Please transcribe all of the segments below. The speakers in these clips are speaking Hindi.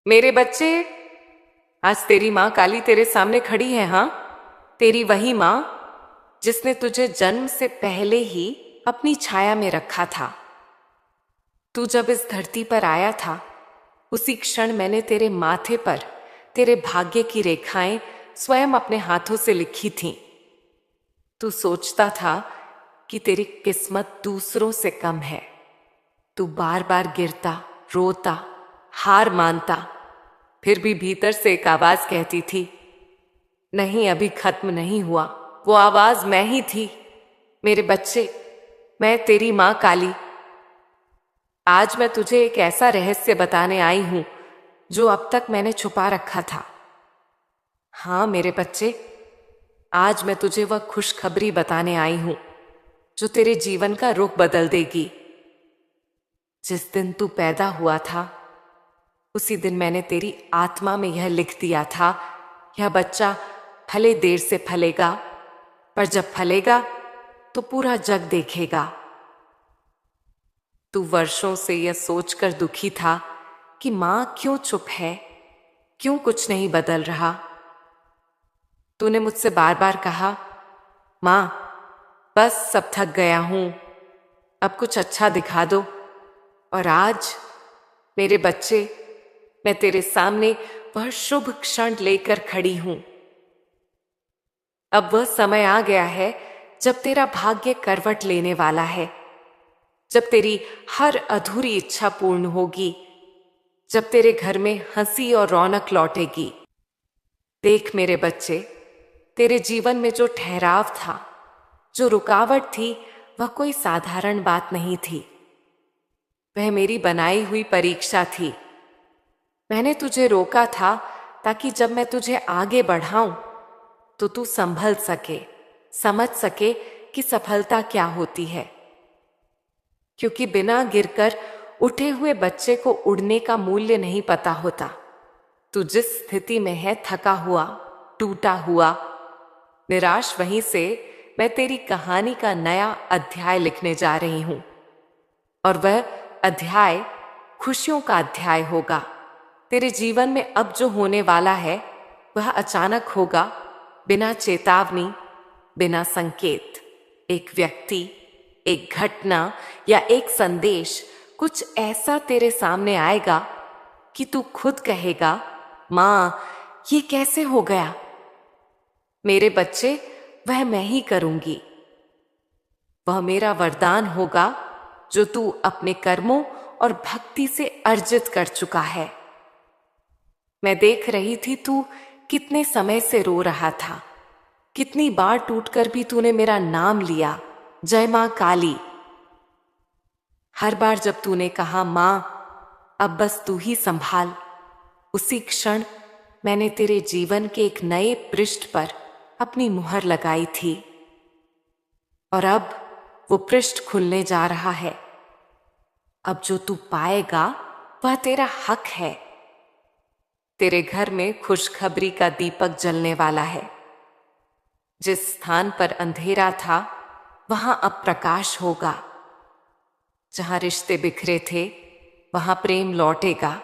मेरे बच्चे, आज तेरी माँ काली तेरे सामने खड़ी है। हाँ, तेरी वही माँ जिसने तुझे जन्म से पहले ही अपनी छाया में रखा था। तू जब इस धरती पर आया था, उसी क्षण मैंने तेरे माथे पर तेरे भाग्य की रेखाएं स्वयं अपने हाथों से लिखी थीं। तू सोचता था कि तेरी किस्मत दूसरों से कम है। तू बार बार गिरता, रोता, हार मानता, फिर भी भीतर से एक आवाज कहती थी, नहीं, अभी खत्म नहीं हुआ। वो आवाज मैं ही थी। मेरे बच्चे, मैं तेरी मां काली। आज मैं तुझे एक ऐसा रहस्य बताने आई हूं जो अब तक मैंने छुपा रखा था। हाँ मेरे बच्चे, आज मैं तुझे वह खुशखबरी बताने आई हूं जो तेरे जीवन का रुख बदल देगी। जिस दिन तू पैदा हुआ था, उसी दिन मैंने तेरी आत्मा में यह लिख दिया था, यह बच्चा भले देर से फलेगा, पर जब फलेगा तो पूरा जग देखेगा। तू वर्षों से यह सोचकर दुखी था कि मां क्यों चुप है, क्यों कुछ नहीं बदल रहा। तूने मुझसे बार बार कहा, मां बस सब थक गया हूं, अब कुछ अच्छा दिखा दो। और आज मेरे बच्चे, मैं तेरे सामने वह शुभ क्षण लेकर खड़ी हूं। अब वह समय आ गया है जब तेरा भाग्य करवट लेने वाला है, जब तेरी हर अधूरी इच्छा पूर्ण होगी, जब तेरे घर में हंसी और रौनक लौटेगी। देख मेरे बच्चे, तेरे जीवन में जो ठहराव था, जो रुकावट थी, वह कोई साधारण बात नहीं थी। वह मेरी बनाई हुई परीक्षा थी। मैंने तुझे रोका था ताकि जब मैं तुझे आगे बढ़ाऊं तो तू संभल सके, समझ सके कि सफलता क्या होती है। क्योंकि बिना गिरकर उठे हुए बच्चे को उड़ने का मूल्य नहीं पता होता। तू जिस स्थिति में है, थका हुआ, टूटा हुआ, निराश, वहीं से मैं तेरी कहानी का नया अध्याय लिखने जा रही हूं। और वह अध्याय खुशियों का अध्याय होगा। तेरे जीवन में अब जो होने वाला है वह अचानक होगा, बिना चेतावनी, बिना संकेत। एक व्यक्ति, एक घटना या एक संदेश, कुछ ऐसा तेरे सामने आएगा कि तू खुद कहेगा, मां ये कैसे हो गया। मेरे बच्चे, वह मैं ही करूंगी। वह मेरा वरदान होगा जो तू अपने कर्मों और भक्ति से अर्जित कर चुका है। मैं देख रही थी तू कितने समय से रो रहा था, कितनी बार टूटकर भी तूने मेरा नाम लिया, जय मां काली। हर बार जब तूने कहा, मां अब बस तू ही संभाल, उसी क्षण मैंने तेरे जीवन के एक नए पृष्ठ पर अपनी मुहर लगाई थी। और अब वो पृष्ठ खुलने जा रहा है। अब जो तू पाएगा वह तेरा हक है। तेरे घर में खुशखबरी का दीपक जलने वाला है। जिस स्थान पर अंधेरा था वहां अब प्रकाश होगा। जहां रिश्ते बिखरे थे वहां प्रेम लौटेगा।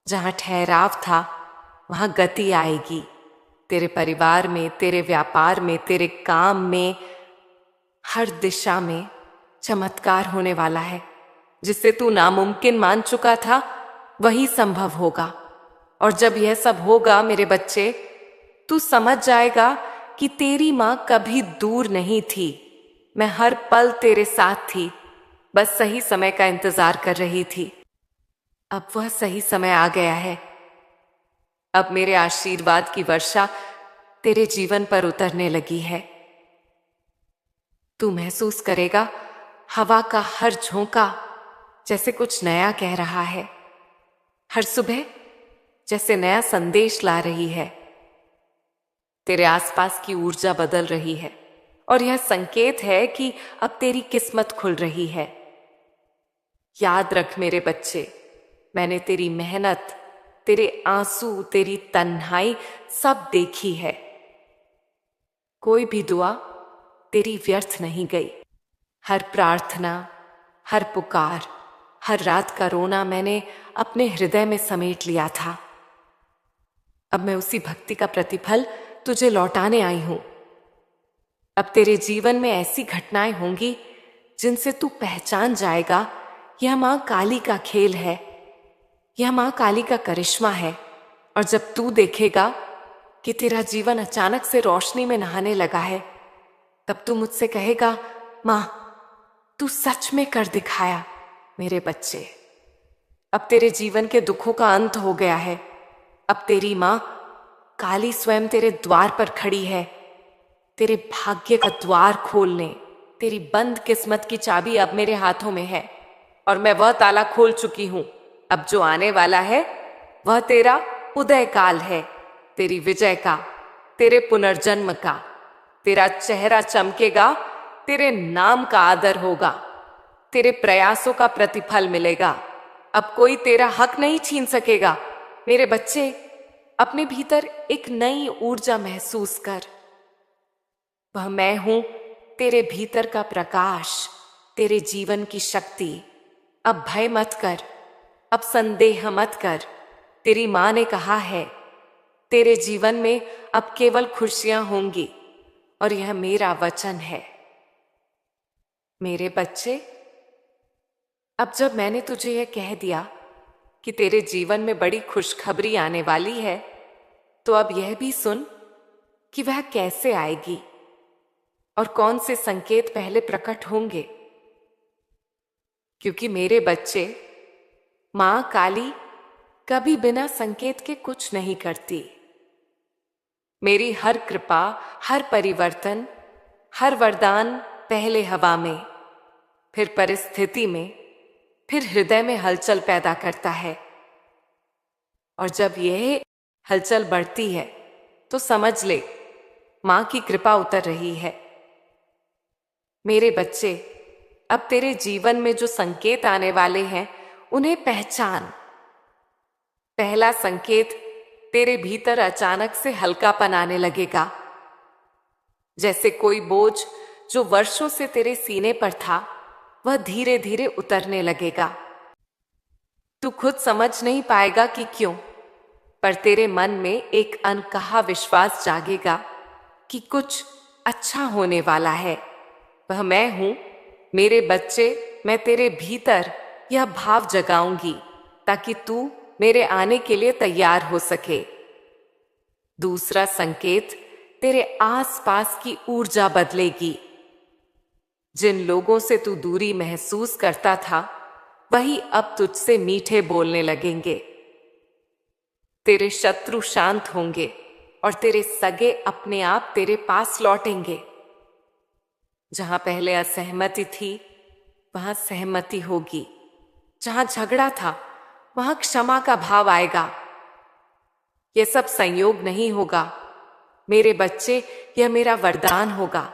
जहां ठहराव था वहां गति आएगी। तेरे परिवार में, तेरे व्यापार में, तेरे काम में, हर दिशा में चमत्कार होने वाला है। जिसे तू नामुमकिन मान चुका था वही संभव होगा। और जब यह सब होगा मेरे बच्चे, तू समझ जाएगा कि तेरी मां कभी दूर नहीं थी। मैं हर पल तेरे साथ थी, बस सही समय का इंतजार कर रही थी। अब वह सही समय आ गया है। अब मेरे आशीर्वाद की वर्षा तेरे जीवन पर उतरने लगी है। तू महसूस करेगा हवा का हर झोंका जैसे कुछ नया कह रहा है। हर सुबह जैसे नया संदेश ला रही है। तेरे आसपास की ऊर्जा बदल रही है और यह संकेत है कि अब तेरी किस्मत खुल रही है। याद रख मेरे बच्चे, मैंने तेरी मेहनत, तेरे आंसू, तेरी तन्हाई सब देखी है। कोई भी दुआ तेरी व्यर्थ नहीं गई। हर प्रार्थना, हर पुकार, हर रात का रोना मैंने अपने हृदय में समेट लिया था। अब मैं उसी भक्ति का प्रतिफल तुझे लौटाने आई हूं। अब तेरे जीवन में ऐसी घटनाएं होंगी जिनसे तू पहचान जाएगा, यह मां काली का खेल है, यह मां काली का करिश्मा है। और जब तू देखेगा कि तेरा जीवन अचानक से रोशनी में नहाने लगा है, तब तू मुझसे कहेगा, मां तू सच में कर दिखाया। मेरे बच्चे, अब तेरे जीवन के दुखों का अंत हो गया है। अब तेरी मां काली स्वयं तेरे द्वार पर खड़ी है, तेरे भाग्य का द्वार खोलने। तेरी बंद किस्मत की चाबी अब मेरे हाथों में है और मैं वह ताला खोल चुकी हूं। अब जो आने वाला है वह तेरा उदय काल है, तेरी विजय का, तेरे पुनर्जन्म का। तेरा चेहरा चमकेगा, तेरे नाम का आदर होगा, तेरे प्रयासों का प्रतिफल मिलेगा। अब कोई तेरा हक नहीं छीन सकेगा। मेरे बच्चे, अपने भीतर एक नई ऊर्जा महसूस कर। वह मैं हूं, तेरे भीतर का प्रकाश, तेरे जीवन की शक्ति। अब भय मत कर, अब संदेह मत कर। तेरी मां ने कहा है, तेरे जीवन में अब केवल खुशियां होंगी और यह मेरा वचन है। मेरे बच्चे, अब जब मैंने तुझे यह कह दिया कि तेरे जीवन में बड़ी खुशखबरी आने वाली है, तो अब यह भी सुन कि वह कैसे आएगी और कौन से संकेत पहले प्रकट होंगे। क्योंकि मेरे बच्चे, मां काली कभी बिना संकेत के कुछ नहीं करती। मेरी हर कृपा, हर परिवर्तन, हर वरदान पहले हवा में, फिर परिस्थिति में, फिर हृदय में हलचल पैदा करता है। और जब यह हलचल बढ़ती है तो समझ ले, मां की कृपा उतर रही है। मेरे बच्चे, अब तेरे जीवन में जो संकेत आने वाले हैं उन्हें पहचान। पहला संकेत, तेरे भीतर अचानक से हल्कापन आने लगेगा, जैसे कोई बोझ जो वर्षों से तेरे सीने पर था वह धीरे धीरे उतरने लगेगा। तू खुद समझ नहीं पाएगा कि क्यों, पर तेरे मन में एक अनकहा विश्वास जागेगा कि कुछ अच्छा होने वाला है। वह मैं हूं, मेरे बच्चे। मैं तेरे भीतर यह भाव जगाऊंगी ताकि तू मेरे आने के लिए तैयार हो सके। दूसरा संकेत, तेरे आसपास की ऊर्जा बदलेगी। जिन लोगों से तू दूरी महसूस करता था, वही अब तुझसे मीठे बोलने लगेंगे। तेरे शत्रु शांत होंगे और तेरे सगे अपने आप तेरे पास लौटेंगे। जहां पहले असहमति थी, वहां सहमति होगी। जहां झगड़ा था, वहां क्षमा का भाव आएगा। यह सब संयोग नहीं होगा मेरे बच्चे, यह मेरा वरदान होगा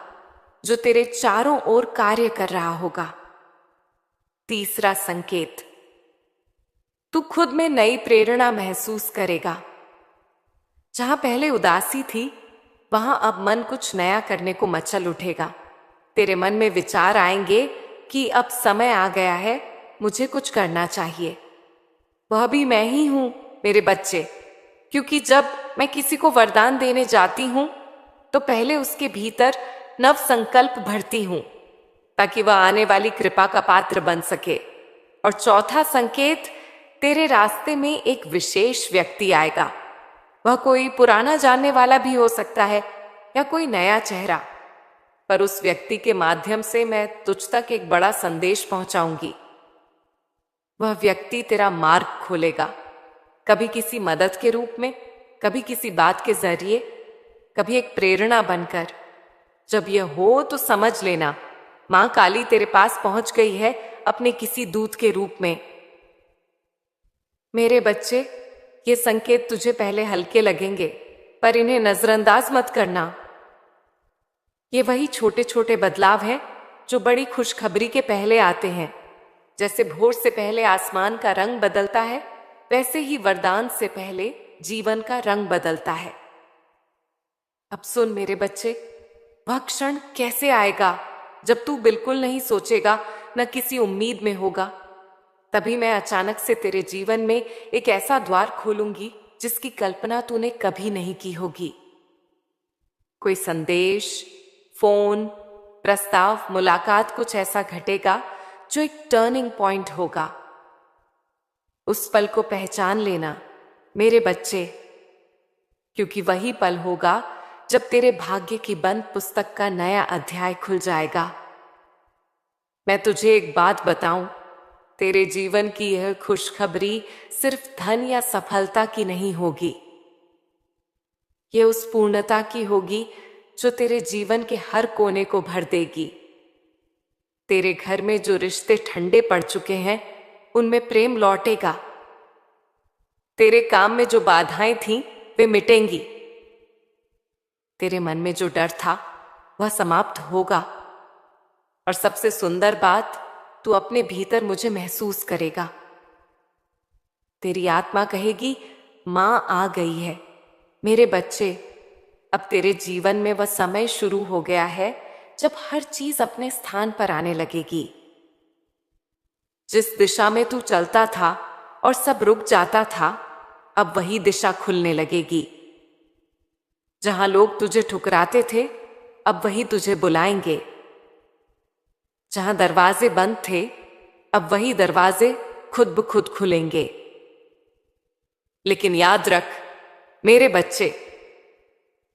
जो तेरे चारों ओर कार्य कर रहा होगा। तीसरा संकेत, तू खुद में नई प्रेरणा महसूस करेगा। जहां पहले उदासी थी, वहां अब मन कुछ नया करने को मचल उठेगा। तेरे मन में विचार आएंगे कि अब समय आ गया है, मुझे कुछ करना चाहिए। वह भी मैं ही हूं मेरे बच्चे, क्योंकि जब मैं किसी को वरदान देने जाती हूं तो पहले उसके भीतर नव संकल्प भरती हूं ताकि वह आने वाली कृपा का पात्र बन सके। और चौथा संकेत, तेरे रास्ते में एक विशेष व्यक्ति आएगा। वह कोई पुराना जानने वाला भी हो सकता है या कोई नया चेहरा, पर उस व्यक्ति के माध्यम से मैं तुझ तक एक बड़ा संदेश पहुंचाऊंगी। वह व्यक्ति तेरा मार्ग खोलेगा, कभी किसी मदद के रूप में, कभी किसी बात के जरिए, कभी एक प्रेरणा बनकर। जब यह हो तो समझ लेना, मां काली तेरे पास पहुंच गई है अपने किसी दूत के रूप में। मेरे बच्चे, ये संकेत तुझे पहले हल्के लगेंगे, पर इन्हें नजरअंदाज मत करना। ये वही छोटे छोटे बदलाव हैं जो बड़ी खुशखबरी के पहले आते हैं। जैसे भोर से पहले आसमान का रंग बदलता है, वैसे ही वरदान से पहले जीवन का रंग बदलता है। अब सुन मेरे बच्चे, वह क्षण कैसे आएगा जब तू बिल्कुल नहीं सोचेगा, न किसी उम्मीद में होगा। तभी मैं अचानक से तेरे जीवन में एक ऐसा द्वार खोलूंगी जिसकी कल्पना तूने कभी नहीं की होगी। कोई संदेश, फोन, प्रस्ताव, मुलाकात, कुछ ऐसा घटेगा जो एक टर्निंग पॉइंट होगा। उस पल को पहचान लेना मेरे बच्चे, क्योंकि वही पल होगा जब तेरे भाग्य की बंद पुस्तक का नया अध्याय खुल जाएगा। मैं तुझे एक बात बताऊं, तेरे जीवन की यह खुशखबरी सिर्फ धन या सफलता की नहीं होगी। यह उस पूर्णता की होगी जो तेरे जीवन के हर कोने को भर देगी। तेरे घर में जो रिश्ते ठंडे पड़ चुके हैं उनमें प्रेम लौटेगा। तेरे काम में जो बाधाएं थीं वे मिटेंगी। तेरे मन में जो डर था वह समाप्त होगा। और सबसे सुंदर बात, तू अपने भीतर मुझे महसूस करेगा। तेरी आत्मा कहेगी, मां आ गई है। मेरे बच्चे, अब तेरे जीवन में वह समय शुरू हो गया है जब हर चीज अपने स्थान पर आने लगेगी। जिस दिशा में तू चलता था और सब रुक जाता था, अब वही दिशा खुलने लगेगी। जहां लोग तुझे ठुकराते थे, अब वही तुझे बुलाएंगे। जहां दरवाजे बंद थे, अब वही दरवाजे खुद ब खुद खुलेंगे। लेकिन याद रख मेरे बच्चे,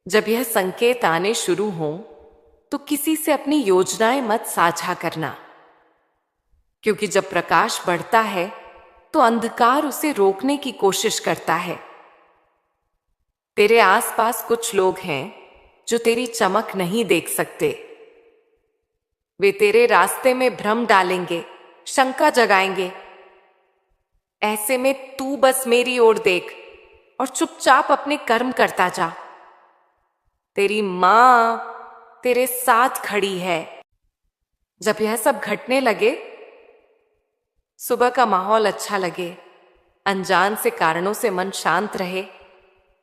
जब यह संकेत आने शुरू हों तो किसी से अपनी योजनाएं मत साझा करना, क्योंकि जब प्रकाश बढ़ता है तो अंधकार उसे रोकने की कोशिश करता है। तेरे आसपास कुछ लोग हैं जो तेरी चमक नहीं देख सकते। वे तेरे रास्ते में भ्रम डालेंगे, शंका जगाएंगे। ऐसे में तू बस मेरी ओर देख और चुपचाप अपने कर्म करता जा। तेरी मां तेरे साथ खड़ी है। जब यह सब घटने लगे, सुबह का माहौल अच्छा लगे, अनजान से कारणों से मन शांत रहे,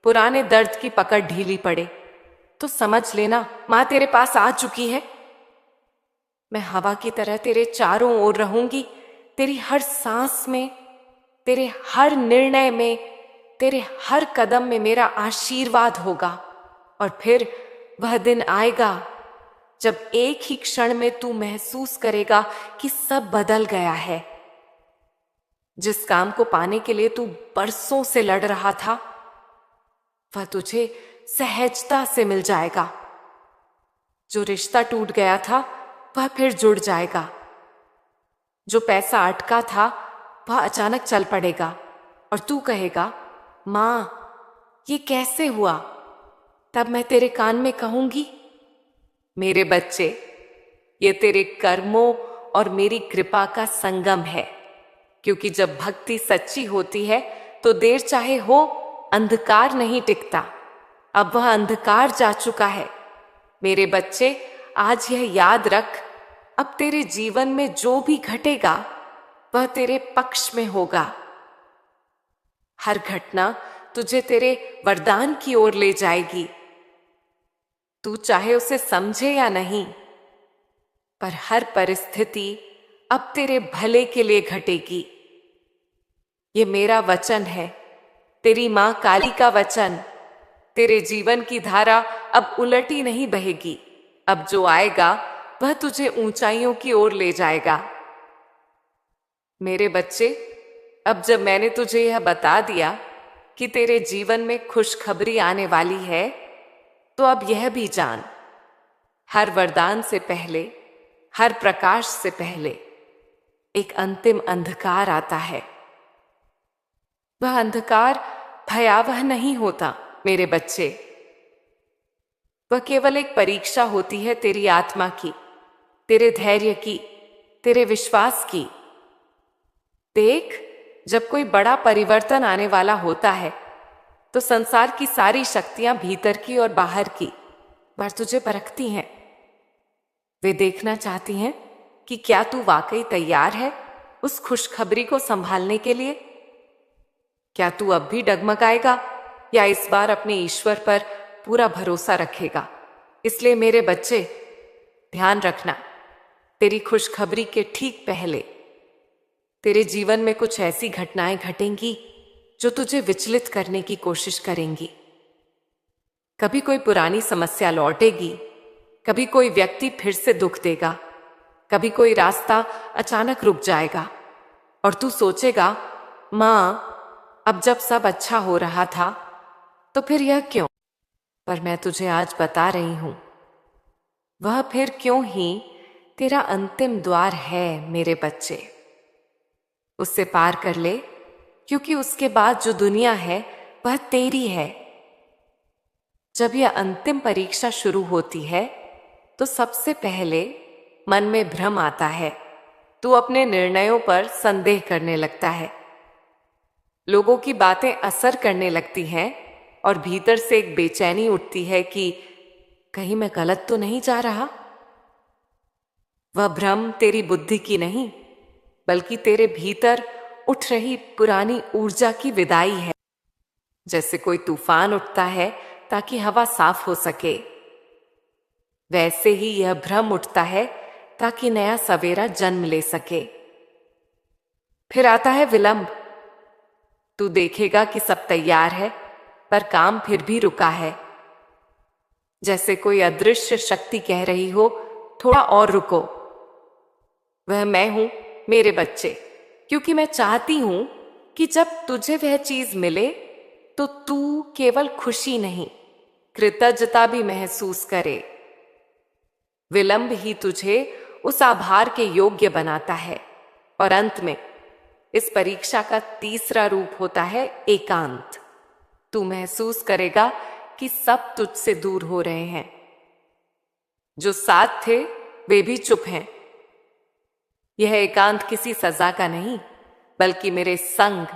पुराने दर्द की पकड़ ढीली पड़े, तो समझ लेना मां तेरे पास आ चुकी है। मैं हवा की तरह तेरे चारों ओर रहूंगी। तेरी हर सांस में, तेरे हर निर्णय में, तेरे हर कदम में मेरा आशीर्वाद होगा। और फिर वह दिन आएगा जब एक ही क्षण में तू महसूस करेगा कि सब बदल गया है। जिस काम को पाने के लिए तू बरसों से लड़ रहा था, वह तुझे सहजता से मिल जाएगा। जो रिश्ता टूट गया था वह फिर जुड़ जाएगा। जो पैसा अटका था वह अचानक चल पड़ेगा और तू कहेगा, मां ये कैसे हुआ? तब मैं तेरे कान में कहूंगी, मेरे बच्चे, ये तेरे कर्मों और मेरी कृपा का संगम है। क्योंकि जब भक्ति सच्ची होती है तो देर चाहे हो, अंधकार नहीं टिकता। अब वह अंधकार जा चुका है। मेरे बच्चे, आज यह याद रख, अब तेरे जीवन में जो भी घटेगा वह तेरे पक्ष में होगा। हर घटना तुझे तेरे वरदान की ओर ले जाएगी। तू चाहे उसे समझे या नहीं, पर हर परिस्थिति अब तेरे भले के लिए घटेगी। ये मेरा वचन है, तेरी मां काली का वचन। तेरे जीवन की धारा अब उलटी नहीं बहेगी। अब जो आएगा वह तुझे ऊंचाइयों की ओर ले जाएगा। मेरे बच्चे, अब जब मैंने तुझे यह बता दिया कि तेरे जीवन में खुशखबरी आने वाली है, तो अब यह भी जान, हर वरदान से पहले, हर प्रकाश से पहले एक अंतिम अंधकार आता है। वह अंधकार भयावह नहीं होता मेरे बच्चे। वह केवल एक परीक्षा होती है तेरी आत्मा की, तेरे धैर्य की, तेरे विश्वास की। देख, जब कोई बड़ा परिवर्तन आने वाला होता है तो संसार की सारी शक्तियां, भीतर की और बाहर की, वह तुझे परखती हैं। वे देखना चाहती हैं कि क्या तू वाकई तैयार है उस खुशखबरी को संभालने के लिए। क्या तू अब भी डगमगाएगा या इस बार अपने ईश्वर पर पूरा भरोसा रखेगा? इसलिए मेरे बच्चे, ध्यान रखना, तेरी खुशखबरी के ठीक पहले तेरे जीवन में कुछ ऐसी घटनाएं घटेंगी जो तुझे विचलित करने की कोशिश करेंगी। कभी कोई पुरानी समस्या लौटेगी, कभी कोई व्यक्ति फिर से दुख देगा, कभी कोई रास्ता अचानक रुक जाएगा और तू सोचेगा, मां, अब जब सब अच्छा हो रहा था तो फिर यह क्यों? पर मैं तुझे आज बता रही हूं, वह फिर क्यों ही तेरा अंतिम द्वार है मेरे बच्चे। उससे पार कर ले, क्योंकि उसके बाद जो दुनिया है वह तेरी है। जब यह अंतिम परीक्षा शुरू होती है तो सबसे पहले मन में भ्रम आता है। तू अपने निर्णयों पर संदेह करने लगता है, लोगों की बातें असर करने लगती हैं और भीतर से एक बेचैनी उठती है कि कहीं मैं गलत तो नहीं जा रहा। वह भ्रम तेरी बुद्धि की नहीं, बल्कि तेरे भीतर उठ रही पुरानी ऊर्जा की विदाई है। जैसे कोई तूफान उठता है ताकि हवा साफ हो सके, वैसे ही यह भ्रम उठता है ताकि नया सवेरा जन्म ले सके। फिर आता है विलंब। तू देखेगा कि सब तैयार है, पर काम फिर भी रुका है। जैसे कोई अदृश्य शक्ति कह रही हो, थोड़ा और रुको। वह मैं हूं मेरे बच्चे, क्योंकि मैं चाहती हूं कि जब तुझे वह चीज मिले तो तू केवल खुशी नहीं, कृतज्ञता भी महसूस करे। विलंब ही तुझे उस आभार के योग्य बनाता है। और अंत में इस परीक्षा का तीसरा रूप होता है एकांत। तू महसूस करेगा कि सब तुझसे दूर हो रहे हैं, जो साथ थे वे भी चुप हैं। यह एकांत किसी सजा का नहीं, बल्कि मेरे संग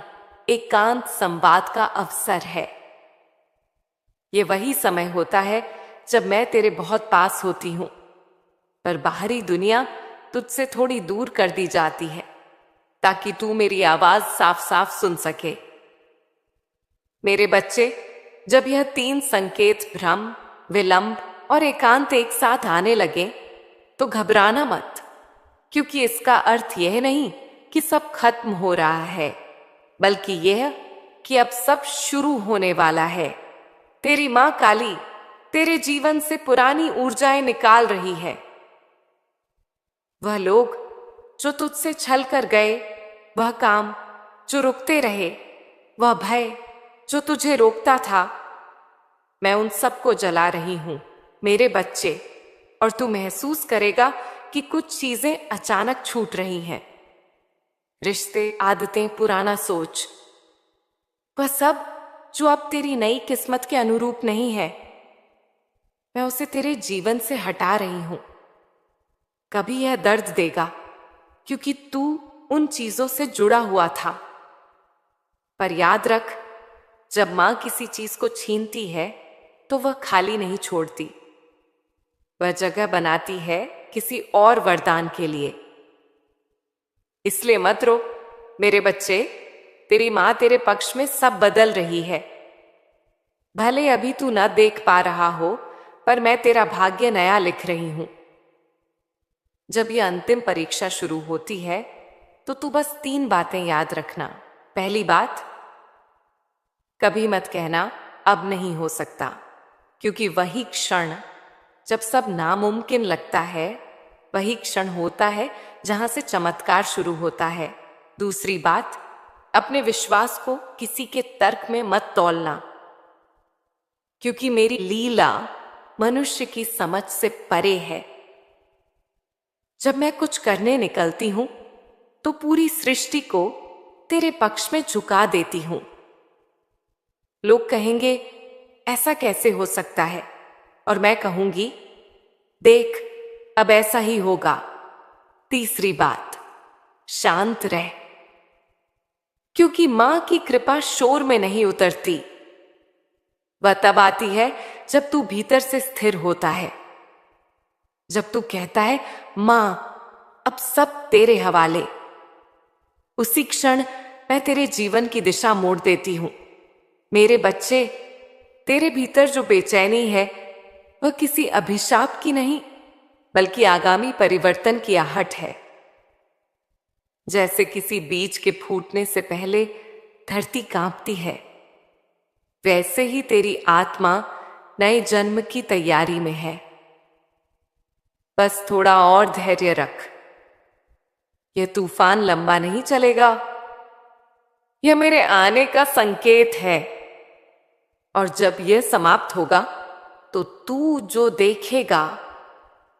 एकांत संवाद का अवसर है। यह वही समय होता है जब मैं तेरे बहुत पास होती हूं, पर बाहरी दुनिया तुझसे थोड़ी दूर कर दी जाती है ताकि तू मेरी आवाज साफ साफ सुन सके। मेरे बच्चे, जब यह तीन संकेत भ्रम, विलंब और एकांत एक साथ आने लगे तो घबराना मत, क्योंकि इसका अर्थ यह नहीं कि सब खत्म हो रहा है, बल्कि यह कि अब सब शुरू होने वाला है। तेरी मां काली तेरे जीवन से पुरानी ऊर्जाएं निकाल रही है। वह लोग जो तुझसे छल कर गए, वह काम जो रुकते रहे, वह भय जो तुझे रोकता था, मैं उन सबको जला रही हूं मेरे बच्चे। और तू महसूस करेगा कि कुछ चीजें अचानक छूट रही हैं। रिश्ते, आदतें, पुराना सोच, वह सब जो अब तेरी नई किस्मत के अनुरूप नहीं है, मैं उसे तेरे जीवन से हटा रही हूं। कभी यह दर्द देगा, क्योंकि तू उन चीजों से जुड़ा हुआ था। पर याद रख, जब मां किसी चीज को छीनती है तो वह खाली नहीं छोड़ती, वह जगह बनाती है किसी और वरदान के लिए। इसलिए मत रो मेरे बच्चे, तेरी मां तेरे पक्ष में सब बदल रही है। भले अभी तू न देख पा रहा हो, पर मैं तेरा भाग्य नया लिख रही हूं। जब यह अंतिम परीक्षा शुरू होती है तो तू बस 3 बातें याद रखना। पहली बात, कभी मत कहना अब नहीं हो सकता, क्योंकि वही क्षण जब सब नामुमकिन लगता है, वही क्षण होता है जहां से चमत्कार शुरू होता है। दूसरी बात, अपने विश्वास को किसी के तर्क में मत तौलना, क्योंकि मेरी लीला मनुष्य की समझ से परे है। जब मैं कुछ करने निकलती हूं तो पूरी सृष्टि को तेरे पक्ष में झुका देती हूं। लोग कहेंगे ऐसा कैसे हो सकता है, और मैं कहूंगी देख अब ऐसा ही होगा। तीसरी बात, शांत रह, क्योंकि मां की कृपा शोर में नहीं उतरती। वह तब आती है जब तू भीतर से स्थिर होता है, जब तू कहता है मां अब सब तेरे हवाले। उसी क्षण मैं तेरे जीवन की दिशा मोड़ देती हूं। मेरे बच्चे, तेरे भीतर जो बेचैनी है वह किसी अभिशाप की नहीं, बल्कि आगामी परिवर्तन की आहट है। जैसे किसी बीज के फूटने से पहले धरती कांपती है, वैसे ही तेरी आत्मा नए जन्म की तैयारी में है। बस थोड़ा और धैर्य रख। यह तूफान लंबा नहीं चलेगा। यह मेरे आने का संकेत है, और जब यह समाप्त होगा तो तू जो देखेगा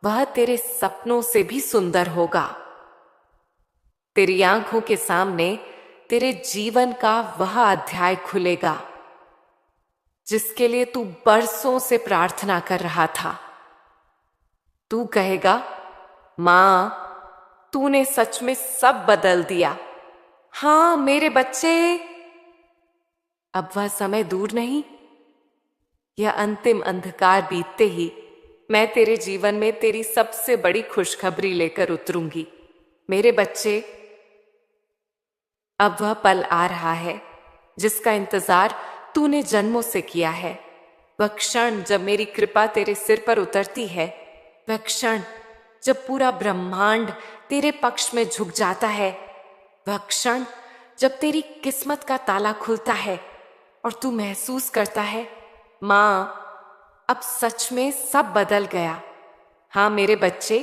वह तेरे सपनों से भी सुंदर होगा। तेरी आंखों के सामने तेरे जीवन का वह अध्याय खुलेगा जिसके लिए तू बरसों से प्रार्थना कर रहा था। तू कहेगा, मां, तूने सच में सब बदल दिया। हाँ मेरे बच्चे, अब वह समय दूर नहीं। यह अंतिम अंधकार बीतते ही मैं तेरे जीवन में तेरी सबसे बड़ी खुशखबरी लेकर उतरूंगी। मेरे बच्चे, अब वह पल आ रहा है जिसका इंतजार तूने जन्मों से किया है। वह क्षण जब मेरी कृपा तेरे सिर पर उतरती है, वह क्षण जब पूरा ब्रह्मांड तेरे पक्ष में झुक जाता है, वह क्षण जब तेरी किस्मत का ताला खुलता है और तू महसूस करता है, मां, अब सच में सब बदल गया। हाँ मेरे बच्चे,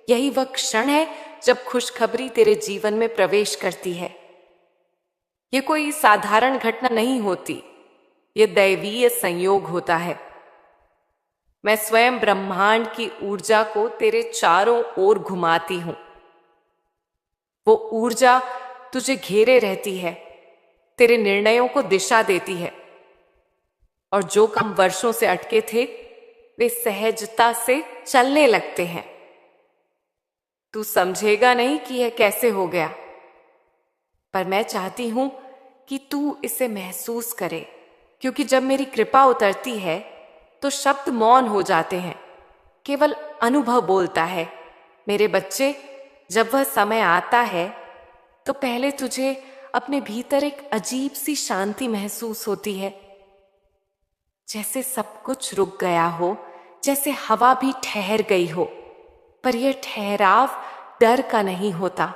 यही वह क्षण है जब खुशखबरी तेरे जीवन में प्रवेश करती है। यह कोई साधारण घटना नहीं होती, यह दैवीय संयोग होता है। मैं स्वयं ब्रह्मांड की ऊर्जा को तेरे चारों ओर घुमाती हूं। वो ऊर्जा तुझे घेरे रहती है, तेरे निर्णयों को दिशा देती है, और जो काम वर्षों से अटके थे वे सहजता से चलने लगते हैं। तू समझेगा नहीं कि यह कैसे हो गया, पर मैं चाहती हूं कि तू इसे महसूस करे, क्योंकि जब मेरी कृपा उतरती है तो शब्द मौन हो जाते हैं, केवल अनुभव बोलता है। मेरे बच्चे, जब वह समय आता है तो पहले तुझे अपने भीतर एक अजीब सी शांति महसूस होती है, जैसे सब कुछ रुक गया हो, जैसे हवा भी ठहर गई हो। पर यह ठहराव डर का नहीं होता,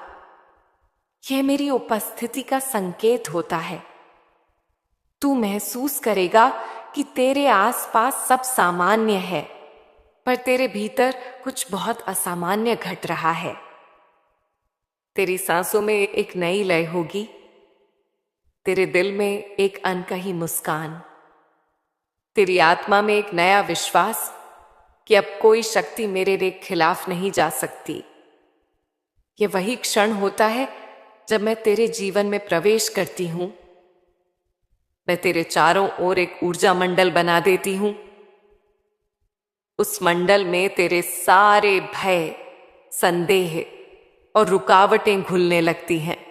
यह मेरी उपस्थिति का संकेत होता है। तू महसूस करेगा कि तेरे आसपास सब सामान्य है, पर तेरे भीतर कुछ बहुत असामान्य घट रहा है। तेरी सांसों में एक नई लय होगी, तेरे दिल में एक अनकही मुस्कान, तेरी आत्मा में एक नया विश्वास कि अब कोई शक्ति मेरे खिलाफ नहीं जा सकती। यह वही क्षण होता है जब मैं तेरे जीवन में प्रवेश करती हूं। मैं तेरे चारों ओर एक ऊर्जा मंडल बना देती हूं। उस मंडल में तेरे सारे भय, संदेह और रुकावटें घुलने लगती हैं।